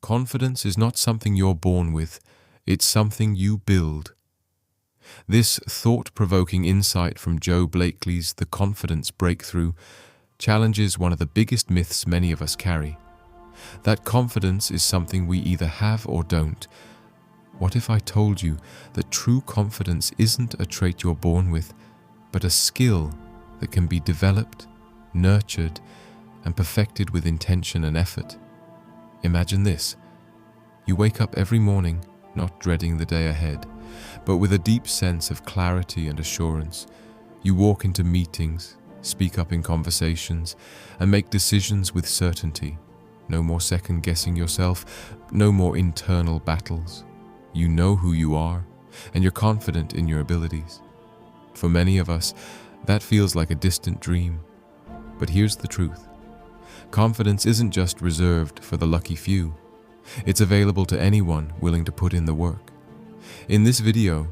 Confidence is not something you're born with, it's something you build. This thought-provoking insight from Jo Blakeley's The Confidence Breakthrough challenges one of the biggest myths many of us carry. That confidence is something we either have or don't. What if I told you that true confidence isn't a trait you're born with, but a skill that can be developed, nurtured, and perfected with intention and effort? Imagine this. You wake up every morning not dreading the day ahead, but with a deep sense of clarity and assurance. You walk into meetings, speak up in conversations, and make decisions with certainty. No more second-guessing yourself, no more internal battles. You know who you are, and you're confident in your abilities. For many of us, that feels like a distant dream. But here's the truth. Confidence isn't just reserved for the lucky few. It's available to anyone willing to put in the work. In this video,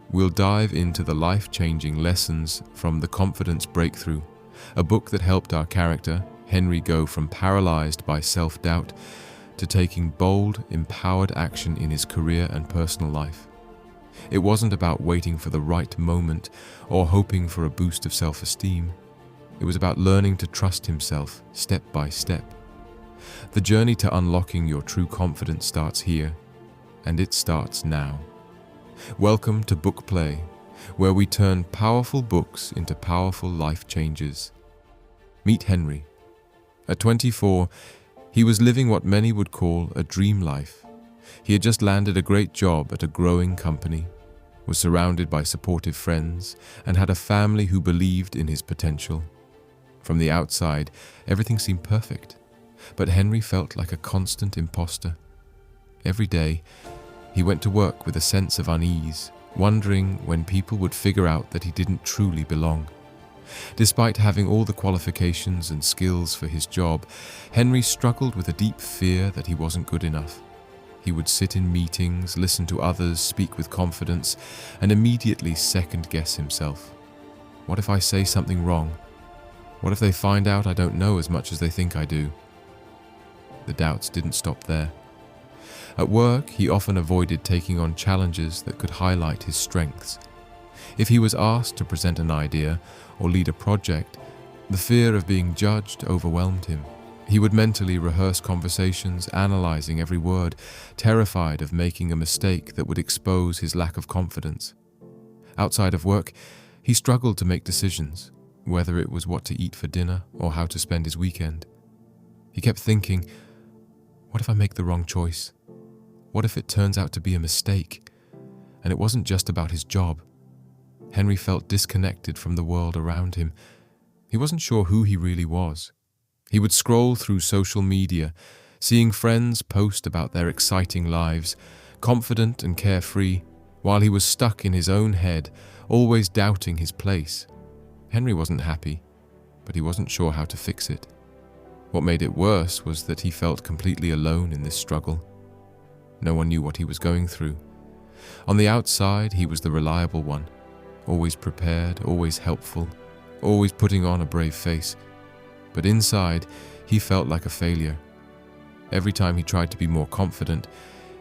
we'll dive into the life-changing lessons from The Confidence Breakthrough, a book that helped our character, Henry, go from paralyzed by self-doubt to taking bold, empowered action in his career and personal life. It wasn't about waiting for the right moment or hoping for a boost of self-esteem. It was about learning to trust himself step by step. The journey to unlocking your true confidence starts here, and it starts now. Welcome to Book Play, where we turn powerful books into powerful life changes. Meet Henry. At 24, he was living what many would call a dream life. He had just landed a great job at a growing company, was surrounded by supportive friends, and had a family who believed in his potential. From the outside, everything seemed perfect, but Henry felt like a constant imposter. Every day, he went to work with a sense of unease, wondering when people would figure out that he didn't truly belong. Despite having all the qualifications and skills for his job, Henry struggled with a deep fear that he wasn't good enough. He would sit in meetings, listen to others speak with confidence, and immediately second-guess himself. What if I say something wrong? What if they find out I don't know as much as they think I do? The doubts didn't stop there. At work, he often avoided taking on challenges that could highlight his strengths. If he was asked to present an idea or lead a project, the fear of being judged overwhelmed him. He would mentally rehearse conversations, analyzing every word, terrified of making a mistake that would expose his lack of confidence. Outside of work, he struggled to make decisions, whether it was what to eat for dinner or how to spend his weekend. He kept thinking, what if I make the wrong choice? What if it turns out to be a mistake? And it wasn't just about his job. Henry felt disconnected from the world around him. He wasn't sure who he really was. He would scroll through social media, seeing friends post about their exciting lives, confident and carefree, while he was stuck in his own head, always doubting his place. Henry wasn't happy, but he wasn't sure how to fix it. What made it worse was that he felt completely alone in this struggle. No one knew what he was going through. On the outside, he was the reliable one, always prepared, always helpful, always putting on a brave face. But inside, he felt like a failure. Every time he tried to be more confident,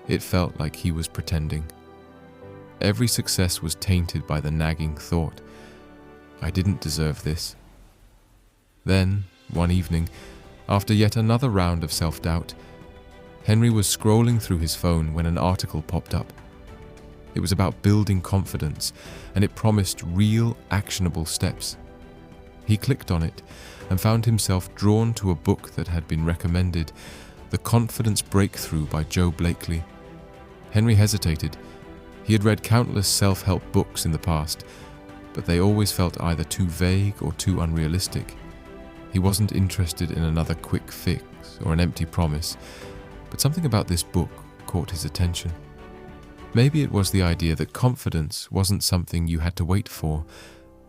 it felt like he was pretending. Every success was tainted by the nagging thought, I didn't deserve this. Then, one evening, after yet another round of self-doubt, Henry was scrolling through his phone when an article popped up. It was about building confidence, and it promised real, actionable steps. He clicked on it and found himself drawn to a book that had been recommended, The Confidence Breakthrough by Jo Blakeley. Henry hesitated. He had read countless self-help books in the past, but they always felt either too vague or too unrealistic. He wasn't interested in another quick fix or an empty promise, but something about this book caught his attention. Maybe it was the idea that confidence wasn't something you had to wait for,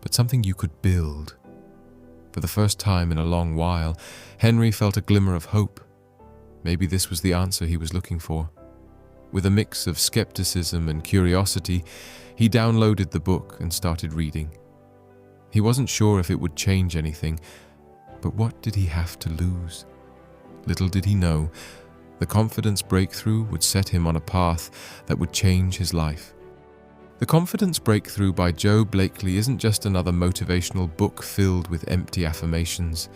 but something you could build. For the first time in a long while, Henry felt a glimmer of hope. Maybe this was the answer he was looking for. With a mix of skepticism and curiosity, he downloaded the book and started reading. He wasn't sure if it would change anything, but what did he have to lose? Little did he know, The confidence breakthrough would set him on a path that would change his life. The Confidence Breakthrough by Jo Blakeley isn't just another motivational book filled with empty affirmations.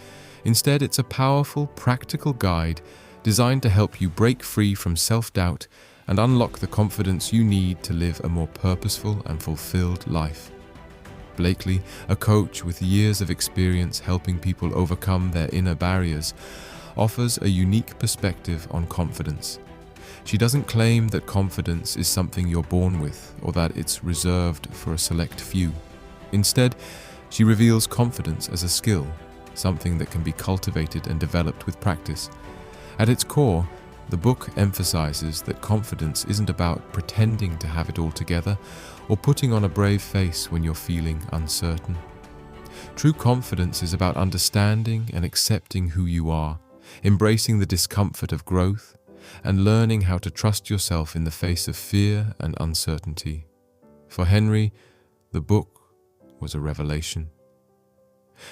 Instead, it's a powerful, practical guide designed to help you break free from self-doubt and unlock the confidence you need to live a more purposeful and fulfilled life. Blakeley, a coach with years of experience helping people overcome their inner barriers, offers a unique perspective on confidence. She doesn't claim that confidence is something you're born with or that it's reserved for a select few. Instead, she reveals confidence as a skill, something that can be cultivated and developed with practice. At its core, the book emphasizes that confidence isn't about pretending to have it all together or putting on a brave face when you're feeling uncertain. True confidence is about understanding and accepting who you are, embracing the discomfort of growth, and learning how to trust yourself in the face of fear and uncertainty. For Henry, the book was a revelation.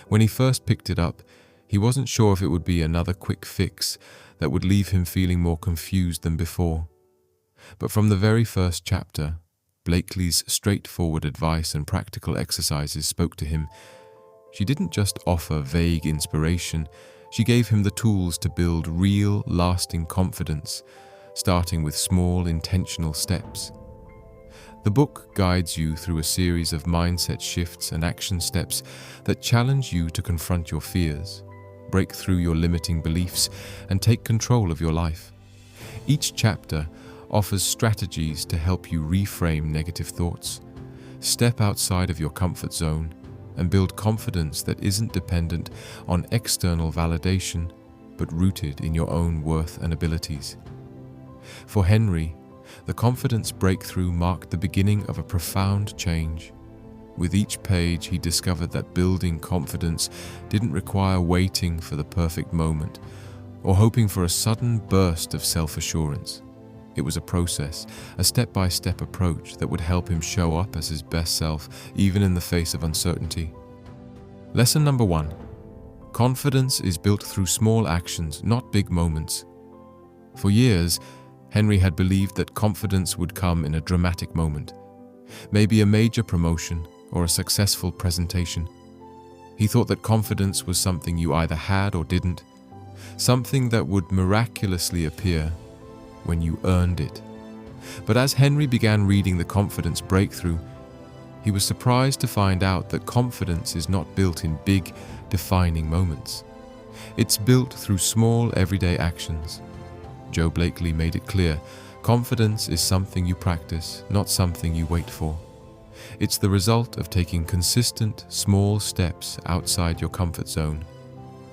When he first picked it up, he wasn't sure if it would be another quick fix that would leave him feeling more confused than before. But from the very first chapter, Blakeley's straightforward advice and practical exercises spoke to him. She didn't just offer vague inspiration, she gave him the tools to build real, lasting confidence, starting with small, intentional steps. The book guides you through a series of mindset shifts and action steps that challenge you to confront your fears, break through your limiting beliefs, and take control of your life. Each chapter offers strategies to help you reframe negative thoughts, step outside of your comfort zone, and build confidence that isn't dependent on external validation, but rooted in your own worth and abilities. For Henry, the confidence breakthrough marked the beginning of a profound change. With each page, he discovered that building confidence didn't require waiting for the perfect moment or hoping for a sudden burst of self-assurance. It was a process, a step-by-step approach that would help him show up as his best self, even in the face of uncertainty. Lesson number 1. Confidence is built through small actions, not big moments. For years, Henry had believed that confidence would come in a dramatic moment, maybe a major promotion or a successful presentation. He thought that confidence was something you either had or didn't, something that would miraculously appear when you earned it. But as Henry began reading The Confidence Breakthrough, he was surprised to find out that confidence is not built in big, defining moments. It's built through small, everyday actions. Jo Blakeley made it clear, confidence is something you practice, not something you wait for. It's the result of taking consistent, small steps outside your comfort zone.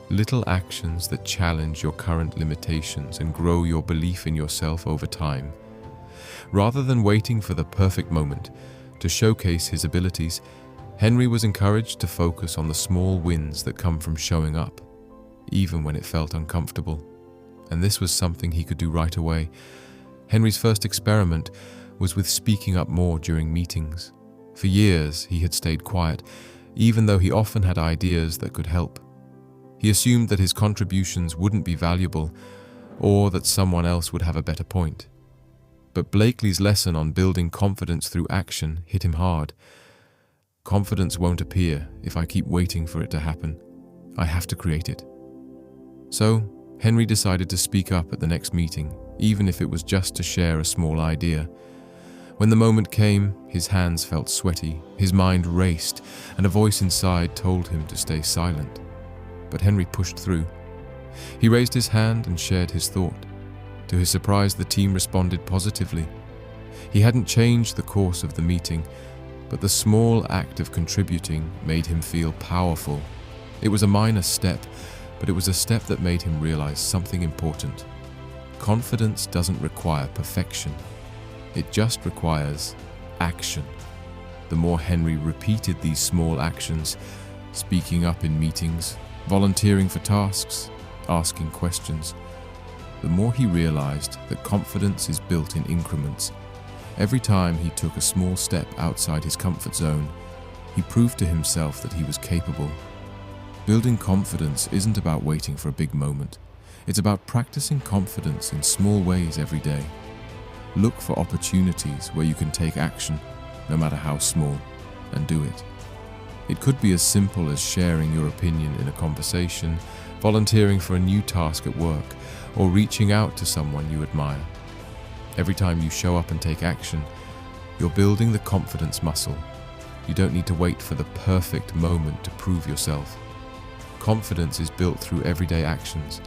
Little actions that challenge your current limitations and grow your belief in yourself over time. Rather than waiting for the perfect moment to showcase his abilities, Henry was encouraged to focus on the small wins that come from showing up, even when it felt uncomfortable. And this was something he could do right away. Henry's first experiment was with speaking up more during meetings. For years, he had stayed quiet, even though he often had ideas that could help. He assumed that his contributions wouldn't be valuable, or that someone else would have a better point. But Blakeley's lesson on building confidence through action hit him hard. Confidence won't appear if I keep waiting for it to happen. I have to create it. So, Henry decided to speak up at the next meeting, even if it was just to share a small idea. When the moment came, his hands felt sweaty, his mind raced, and a voice inside told him to stay silent. But Henry pushed through. He raised his hand and shared his thought. To his surprise, the team responded positively. He hadn't changed the course of the meeting, but the small act of contributing made him feel powerful. It was a minor step, but it was a step that made him realize something important. Confidence doesn't require perfection. It just requires action. The more Henry repeated these small actions, speaking up in meetings, volunteering for tasks, asking questions, the more he realized that confidence is built in increments. Every time he took a small step outside his comfort zone, he proved to himself that he was capable. Building confidence isn't about waiting for a big moment. It's about practicing confidence in small ways every day. Look for opportunities where you can take action, no matter how small, and do it. It could be as simple as sharing your opinion in a conversation, volunteering for a new task at work, or reaching out to someone you admire. Every time you show up and take action, you're building the confidence muscle. You don't need to wait for the perfect moment to prove yourself. Confidence is built through everyday actions.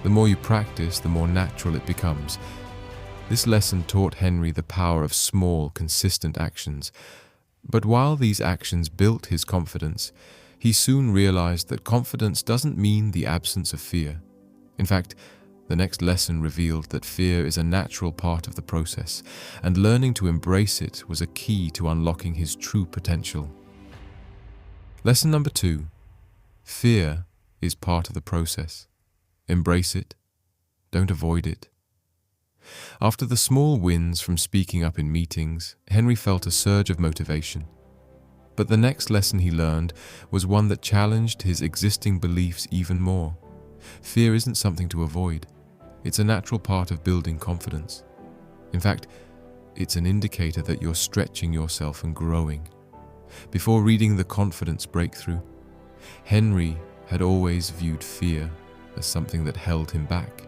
The more you practice, the more natural it becomes. This lesson taught Henry the power of small, consistent actions. But while these actions built his confidence, he soon realized that confidence doesn't mean the absence of fear. In fact, the next lesson revealed that fear is a natural part of the process, and learning to embrace it was a key to unlocking his true potential. Lesson number 2. Fear is part of the process. Embrace it. Don't avoid it. After the small wins from speaking up in meetings, Henry felt a surge of motivation. But the next lesson he learned was one that challenged his existing beliefs even more. Fear isn't something to avoid. It's a natural part of building confidence. In fact, it's an indicator that you're stretching yourself and growing. Before reading The Confidence Breakthrough, Henry had always viewed fear as something that held him back.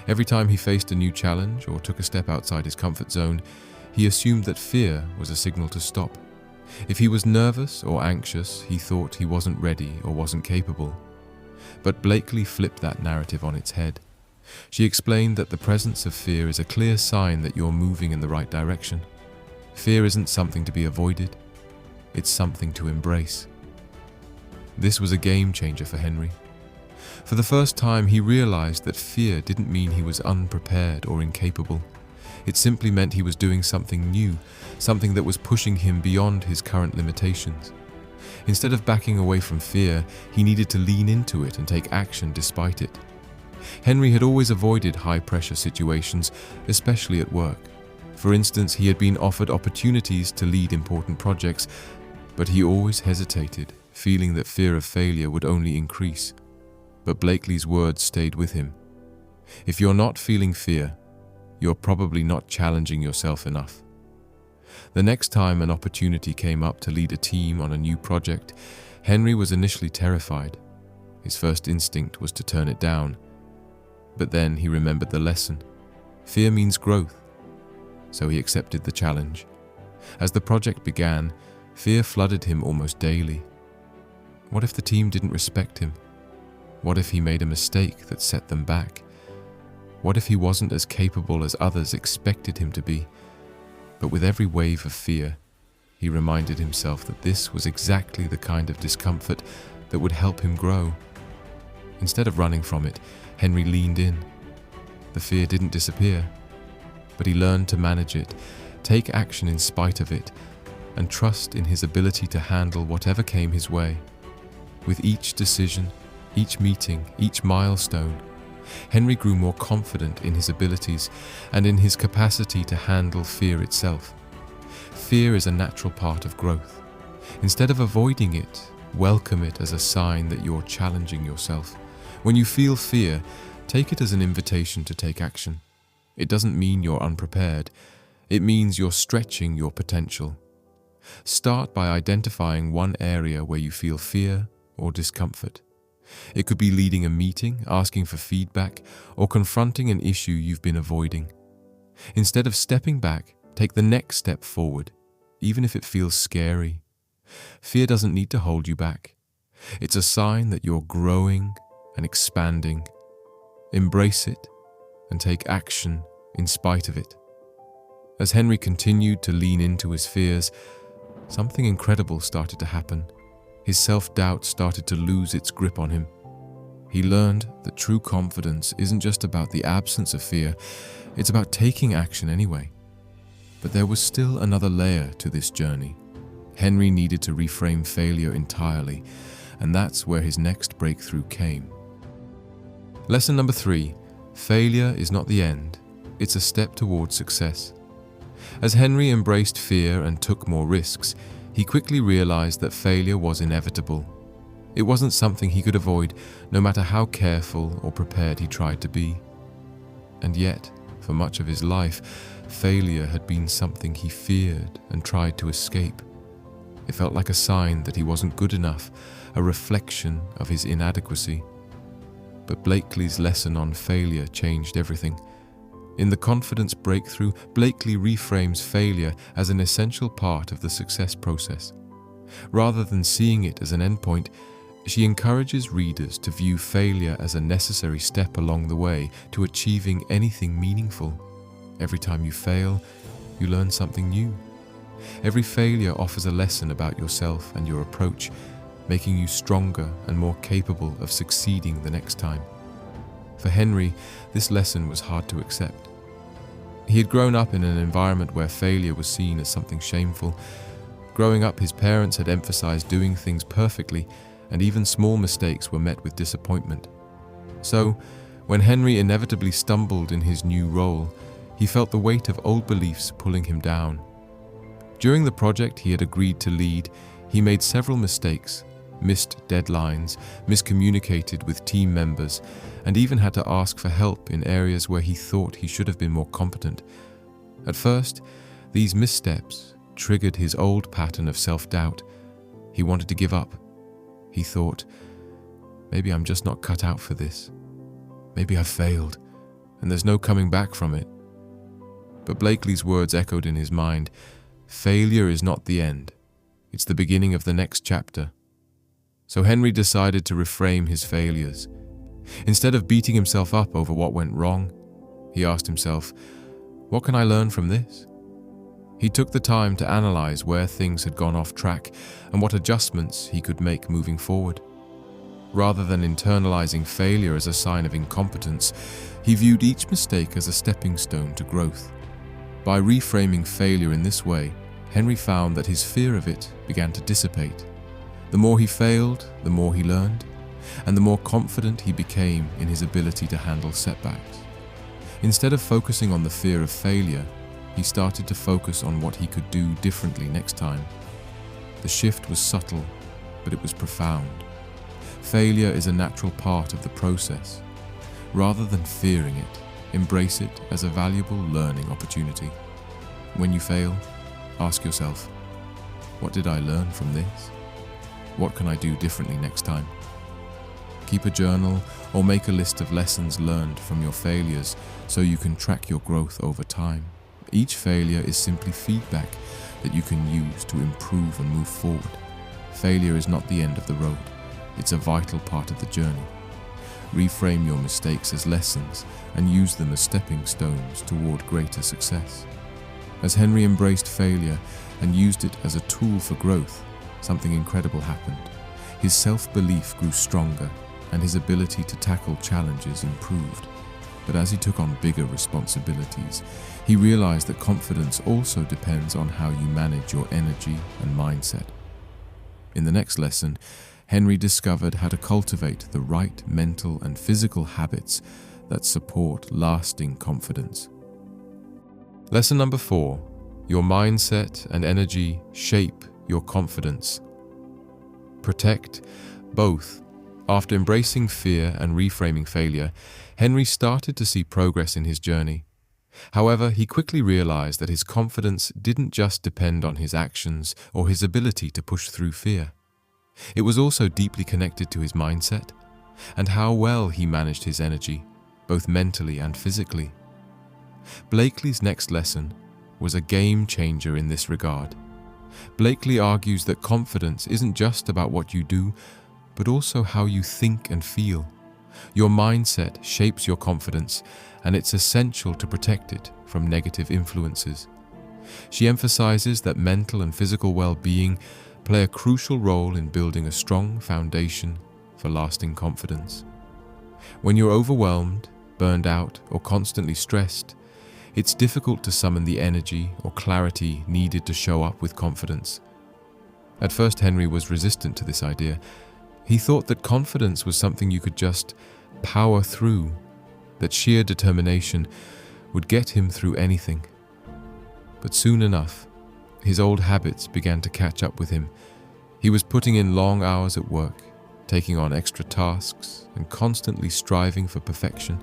Every time he faced a new challenge or took a step outside his comfort zone, he assumed that fear was a signal to stop. If he was nervous or anxious, he thought he wasn't ready or wasn't capable. But Blakeley flipped that narrative on its head. She explained that the presence of fear is a clear sign that you're moving in the right direction. Fear isn't something to be avoided, it's something to embrace. This was a game changer for Henry. For the first time, he realized that fear didn't mean he was unprepared or incapable. It simply meant he was doing something new, something that was pushing him beyond his current limitations. Instead of backing away from fear, he needed to lean into it and take action despite it. Henry had always avoided high-pressure situations, especially at work. For instance, he had been offered opportunities to lead important projects, but he always hesitated, feeling that fear of failure would only increase. But Blakeley's words stayed with him. If you're not feeling fear, you're probably not challenging yourself enough. The next time an opportunity came up to lead a team on a new project, Henry was initially terrified. His first instinct was to turn it down. But then he remembered the lesson. Fear means growth. So he accepted the challenge. As the project began, fear flooded him almost daily. What if the team didn't respect him? What if he made a mistake that set them back? What if he wasn't as capable as others expected him to be? But with every wave of fear, he reminded himself that this was exactly the kind of discomfort that would help him grow. Instead of running from it, Henry leaned in. The fear didn't disappear, but he learned to manage it, take action in spite of it, and trust in his ability to handle whatever came his way. With each decision, each meeting, each milestone, Henry grew more confident in his abilities and in his capacity to handle fear itself. Fear is a natural part of growth. Instead of avoiding it, welcome it as a sign that you're challenging yourself. When you feel fear, take it as an invitation to take action. It doesn't mean you're unprepared. It means you're stretching your potential. Start by identifying one area where you feel fear or discomfort. It could be leading a meeting, asking for feedback, or confronting an issue you've been avoiding. Instead of stepping back, take the next step forward, even if it feels scary. Fear doesn't need to hold you back. It's a sign that you're growing and expanding. Embrace it and take action in spite of it. As Henry continued to lean into his fears, something incredible started to happen. His self-doubt started to lose its grip on him. He learned that true confidence isn't just about the absence of fear, it's about taking action anyway. But there was still another layer to this journey. Henry needed to reframe failure entirely, and that's where his next breakthrough came. Lesson number 3, failure is not the end, it's a step towards success. As Henry embraced fear and took more risks, he quickly realized that failure was inevitable. It wasn't something he could avoid, no matter how careful or prepared he tried to be. And yet, for much of his life, failure had been something he feared and tried to escape. It felt like a sign that he wasn't good enough, a reflection of his inadequacy. But Blakeley's lesson on failure changed everything. In the confidence breakthrough, Blakeley reframes failure as an essential part of the success process. Rather than seeing it as an endpoint, she encourages readers to view failure as a necessary step along the way to achieving anything meaningful. Every time you fail, you learn something new. Every failure offers a lesson about yourself and your approach, making you stronger and more capable of succeeding the next time. For Henry, this lesson was hard to accept. He had grown up in an environment where failure was seen as something shameful. Growing up, his parents had emphasized doing things perfectly, and even small mistakes were met with disappointment. So, when Henry inevitably stumbled in his new role, he felt the weight of old beliefs pulling him down. During the project he had agreed to lead, he made several mistakes, missed deadlines, miscommunicated with team members, and even had to ask for help in areas where he thought he should have been more competent. At first, these missteps triggered his old pattern of self-doubt. He wanted to give up. He thought, maybe I'm just not cut out for this. Maybe I've failed, and there's no coming back from it. But Blakeley's words echoed in his mind. Failure is not the end. It's the beginning of the next chapter. So Henry decided to reframe his failures. Instead of beating himself up over what went wrong, he asked himself, what can I learn from this? He took the time to analyze where things had gone off track and what adjustments he could make moving forward. Rather than internalizing failure as a sign of incompetence, he viewed each mistake as a stepping stone to growth. By reframing failure in this way, Henry found that his fear of it began to dissipate. The more he failed, the more he learned, and the more confident he became in his ability to handle setbacks. Instead of focusing on the fear of failure, he started to focus on what he could do differently next time. The shift was subtle, but it was profound. Failure is a natural part of the process. Rather than fearing it, embrace it as a valuable learning opportunity. When you fail, ask yourself, what did I learn from this? What can I do differently next time? Keep a journal or make a list of lessons learned from your failures so you can track your growth over time. Each failure is simply feedback that you can use to improve and move forward. Failure is not the end of the road. It's a vital part of the journey. Reframe your mistakes as lessons and use them as stepping stones toward greater success. As Henry embraced failure and used it as a tool for growth, something incredible happened. His self-belief grew stronger and his ability to tackle challenges improved. But as he took on bigger responsibilities, he realized that confidence also depends on how you manage your energy and mindset. In the next lesson, Henry discovered how to cultivate the right mental and physical habits that support lasting confidence. Lesson number 4. Your mindset and energy shape your confidence. Protect both. After embracing fear and reframing failure, Henry started to see progress in his journey. However, he quickly realized that his confidence didn't just depend on his actions or his ability to push through fear. It was also deeply connected to his mindset and how well he managed his energy, both mentally and physically. Blakeley's next lesson was a game changer in this regard. Blakeley argues that confidence isn't just about what you do, but also how you think and feel. Your mindset shapes your confidence, and it's essential to protect it from negative influences. She emphasizes that mental and physical well-being play a crucial role in building a strong foundation for lasting confidence. When you're overwhelmed, burned out, or constantly stressed, it's difficult to summon the energy or clarity needed to show up with confidence. At first, Henry was resistant to this idea. He thought that confidence was something you could just power through, that sheer determination would get him through anything. But soon enough, his old habits began to catch up with him. He was putting in long hours at work, taking on extra tasks and constantly striving for perfection.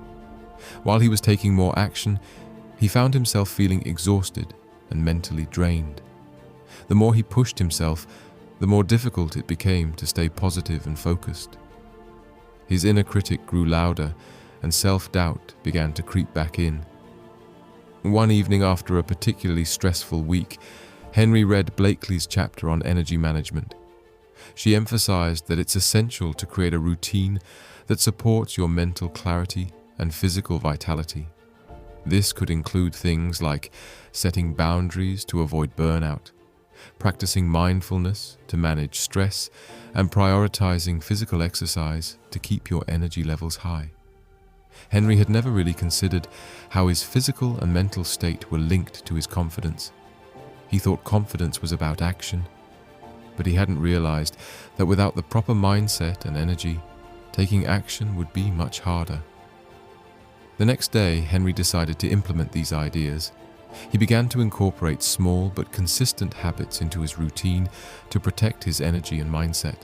While he was taking more action, he found himself feeling exhausted and mentally drained. The more he pushed himself, the more difficult it became to stay positive and focused. His inner critic grew louder, and self-doubt began to creep back in. One evening after a particularly stressful week, Henry read Blakeley's chapter on energy management. She emphasized that it's essential to create a routine that supports your mental clarity and physical vitality. This could include things like setting boundaries to avoid burnout, practicing mindfulness to manage stress, and prioritizing physical exercise to keep your energy levels high. Henry had never really considered how his physical and mental state were linked to his confidence. He thought confidence was about action, but he hadn't realized that without the proper mindset and energy, taking action would be much harder. The next day, Henry decided to implement these ideas. He began to incorporate small but consistent habits into his routine to protect his energy and mindset.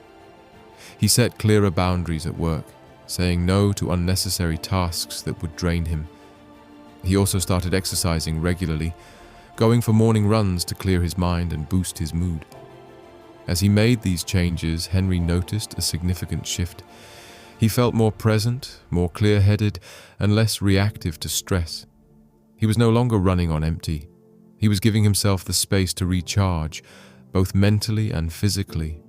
He set clearer boundaries at work, saying no to unnecessary tasks that would drain him. He also started exercising regularly, going for morning runs to clear his mind and boost his mood. As he made these changes, Henry noticed a significant shift. He felt more present, more clear-headed, and less reactive to stress. He was no longer running on empty. He was giving himself the space to recharge, both mentally and physically.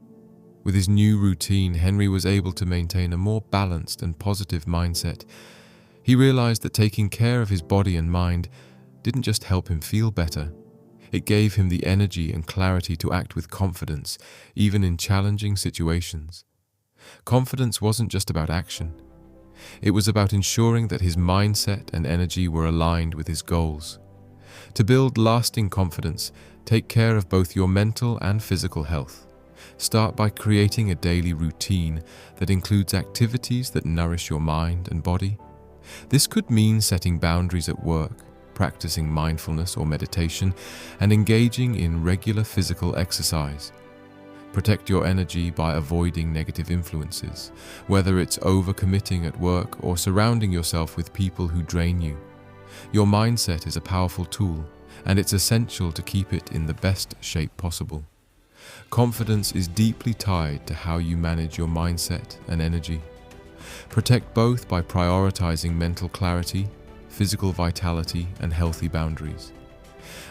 With his new routine, Henry was able to maintain a more balanced and positive mindset. He realized that taking care of his body and mind didn't just help him feel better. It gave him the energy and clarity to act with confidence, even in challenging situations. Confidence wasn't just about action. It was about ensuring that his mindset and energy were aligned with his goals. To build lasting confidence, take care of both your mental and physical health. Start by creating a daily routine that includes activities that nourish your mind and body. This could mean setting boundaries at work, practicing mindfulness or meditation, and engaging in regular physical exercise. Protect your energy by avoiding negative influences, whether it's overcommitting at work or surrounding yourself with people who drain you. Your mindset is a powerful tool, and it's essential to keep it in the best shape possible. Confidence is deeply tied to how you manage your mindset and energy. Protect both by prioritizing mental clarity, physical vitality, and healthy boundaries.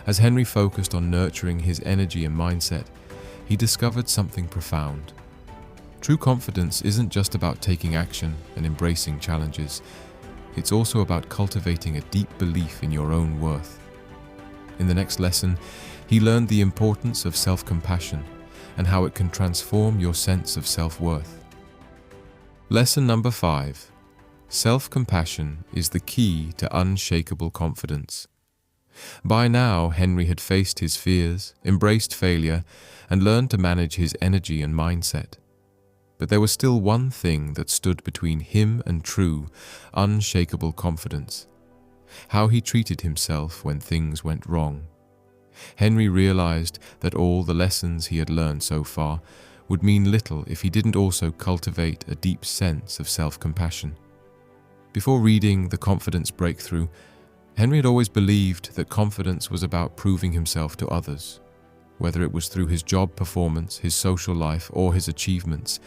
As Henry focused on nurturing his energy and mindset, he discovered something profound. True confidence isn't just about taking action and embracing challenges. It's also about cultivating a deep belief in your own worth. In the next lesson, he learned the importance of self-compassion and how it can transform your sense of self-worth. Lesson number 5. Self-compassion is the key to unshakable confidence. By now, Henry had faced his fears, embraced failure, and learned to manage his energy and mindset. But there was still one thing that stood between him and true, unshakable confidence: how he treated himself when things went wrong. Henry realized that all the lessons he had learned so far would mean little if he didn't also cultivate a deep sense of self-compassion. Before reading The Confidence Breakthrough, Henry had always believed that confidence was about proving himself to others. Whether it was through his job performance, his social life, or his achievements,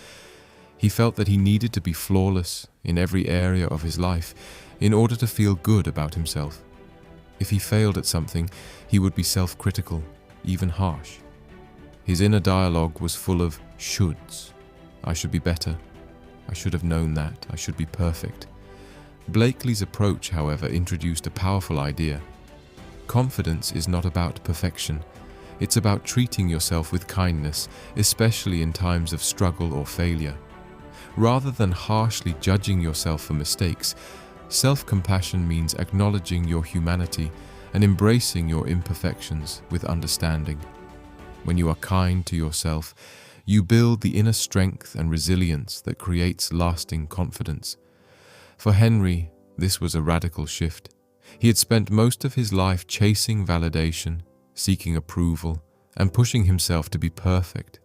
he felt that he needed to be flawless in every area of his life in order to feel good about himself. If he failed at something, he would be self-critical, even harsh. His inner dialogue was full of shoulds. I should be better. I should have known that. I should be perfect. Blakeley's approach, however, introduced a powerful idea. Confidence is not about perfection. It's about treating yourself with kindness, especially in times of struggle or failure. Rather than harshly judging yourself for mistakes, self-compassion means acknowledging your humanity and embracing your imperfections with understanding. When you are kind to yourself, you build the inner strength and resilience that creates lasting confidence. For Henry, this was a radical shift. He had spent most of his life chasing validation, seeking approval, and pushing himself to be perfect.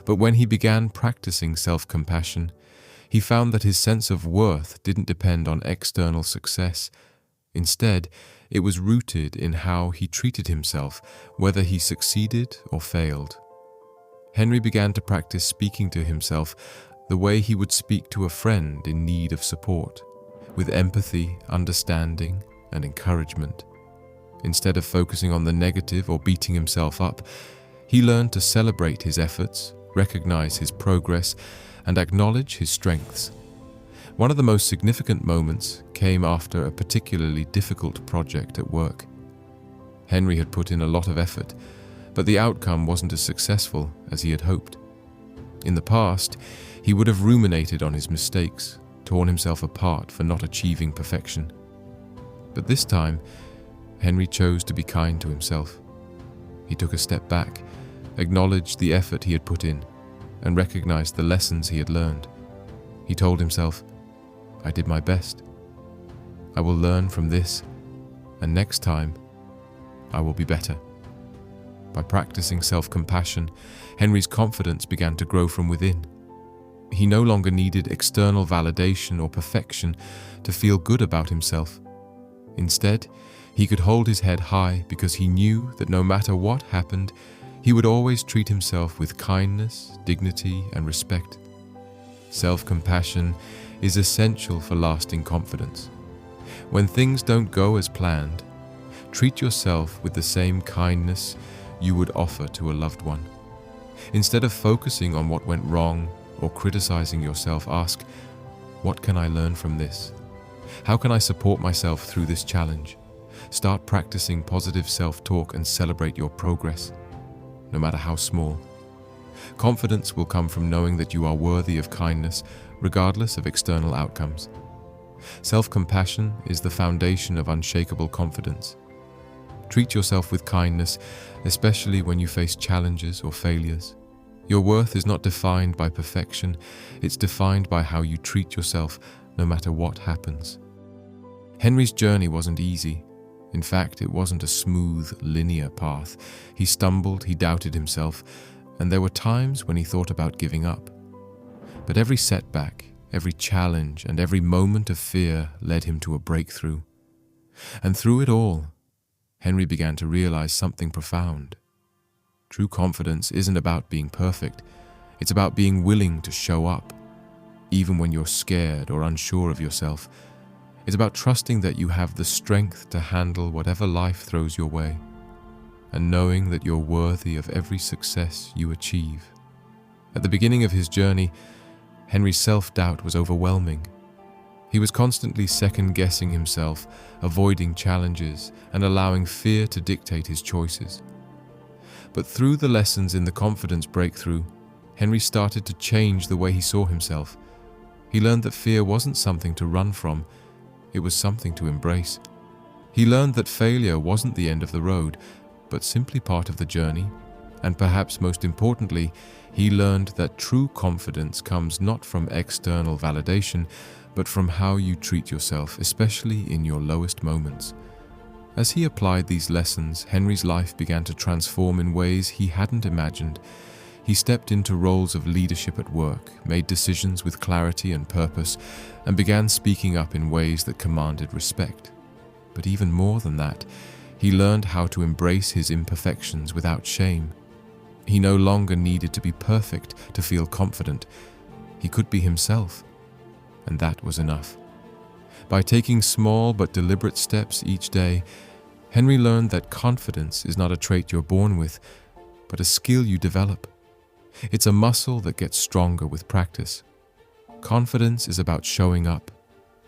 But when he began practicing self-compassion, he found that his sense of worth didn't depend on external success. Instead, it was rooted in how he treated himself, whether he succeeded or failed. Henry began to practice speaking to himself the way he would speak to a friend in need of support, with empathy, understanding, and encouragement. Instead of focusing on the negative or beating himself up, he learned to celebrate his efforts, recognize his progress, and acknowledge his strengths. One of the most significant moments came after a particularly difficult project at work. Henry had put in a lot of effort, but the outcome wasn't as successful as he had hoped. In the past, he would have ruminated on his mistakes, torn himself apart for not achieving perfection. But this time, Henry chose to be kind to himself. He took a step back, acknowledged the effort he had put in, and recognized the lessons he had learned. He told himself, "I did my best. I will learn from this, and next time, I will be better." By practicing self-compassion, Henry's confidence began to grow from within. He no longer needed external validation or perfection to feel good about himself. Instead, he could hold his head high because he knew that no matter what happened, he would always treat himself with kindness, dignity, and respect. Self-compassion is essential for lasting confidence. When things don't go as planned, treat yourself with the same kindness you would offer to a loved one. Instead of focusing on what went wrong or criticizing yourself, ask, "What can I learn from this? How can I support myself through this challenge?" Start practicing positive self-talk and celebrate your progress, no matter how small. Confidence will come from knowing that you are worthy of kindness, regardless of external outcomes. Self-compassion is the foundation of unshakable confidence. Treat yourself with kindness, especially when you face challenges or failures. Your worth is not defined by perfection, it's defined by how you treat yourself, no matter what happens. Henry's journey wasn't easy. In fact, it wasn't a smooth, linear path. He stumbled, he doubted himself, and there were times when he thought about giving up. But every setback, every challenge, and every moment of fear led him to a breakthrough. And through it all, Henry began to realize something profound. True confidence isn't about being perfect. It's about being willing to show up, even when you're scared or unsure of yourself. It's about trusting that you have the strength to handle whatever life throws your way, and knowing that you're worthy of every success you achieve. At the beginning of his journey, Henry's self-doubt was overwhelming. He was constantly second-guessing himself, avoiding challenges, and allowing fear to dictate his choices. But through the lessons in the confidence breakthrough, Henry started to change the way he saw himself. He learned that fear wasn't something to run from, it was something to embrace. He learned that failure wasn't the end of the road, but simply part of the journey. And perhaps most importantly, he learned that true confidence comes not from external validation, but from how you treat yourself, especially in your lowest moments. As he applied these lessons, Henry's life began to transform in ways he hadn't imagined. He stepped into roles of leadership at work, made decisions with clarity and purpose, and began speaking up in ways that commanded respect. But even more than that, he learned how to embrace his imperfections without shame. He no longer needed to be perfect to feel confident. He could be himself, and that was enough. By taking small but deliberate steps each day, Henry learned that confidence is not a trait you're born with, but a skill you develop. It's a muscle that gets stronger with practice. Confidence is about showing up,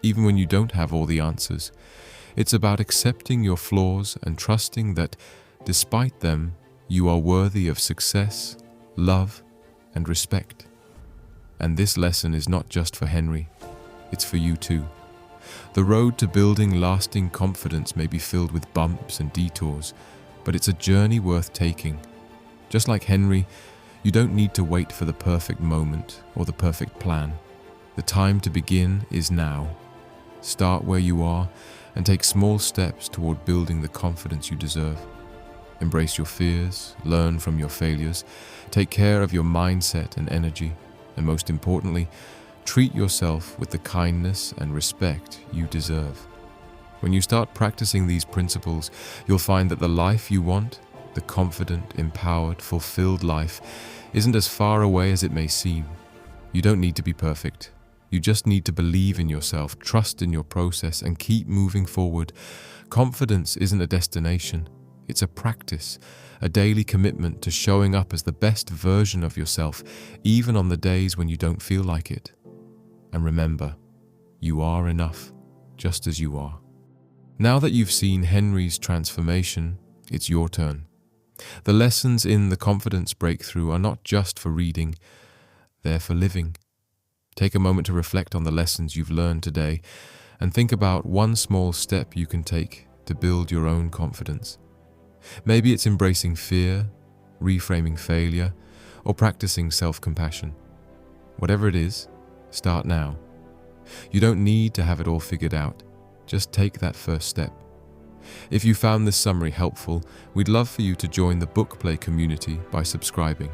even when you don't have all the answers. It's about accepting your flaws and trusting that, despite them, you are worthy of success, love, and respect. And this lesson is not just for Henry, it's for you too. The road to building lasting confidence may be filled with bumps and detours, but it's a journey worth taking. Just like Henry, you don't need to wait for the perfect moment or the perfect plan. The time to begin is now. Start where you are and take small steps toward building the confidence you deserve. Embrace your fears, learn from your failures, take care of your mindset and energy, and most importantly, treat yourself with the kindness and respect you deserve. When you start practicing these principles, you'll find that the life you want, the confident, empowered, fulfilled life, isn't as far away as it may seem. You don't need to be perfect. You just need to believe in yourself, trust in your process, and keep moving forward. Confidence isn't a destination. It's a practice, a daily commitment to showing up as the best version of yourself, even on the days when you don't feel like it. And remember, you are enough, just as you are. Now that you've seen Henry's transformation, it's your turn. The lessons in the Confidence Breakthrough are not just for reading, they're for living. Take a moment to reflect on the lessons you've learned today and think about one small step you can take to build your own confidence. Maybe it's embracing fear, reframing failure, or practicing self-compassion. Whatever it is, start now. You don't need to have it all figured out. Just take that first step. If you found this summary helpful, we'd love for you to join the Book Play community by subscribing.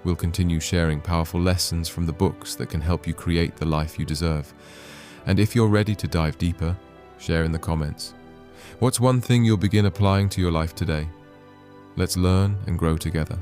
We'll continue sharing powerful lessons from the books that can help you create the life you deserve. And if you're ready to dive deeper, share in the comments. What's one thing you'll begin applying to your life today? Let's learn and grow together.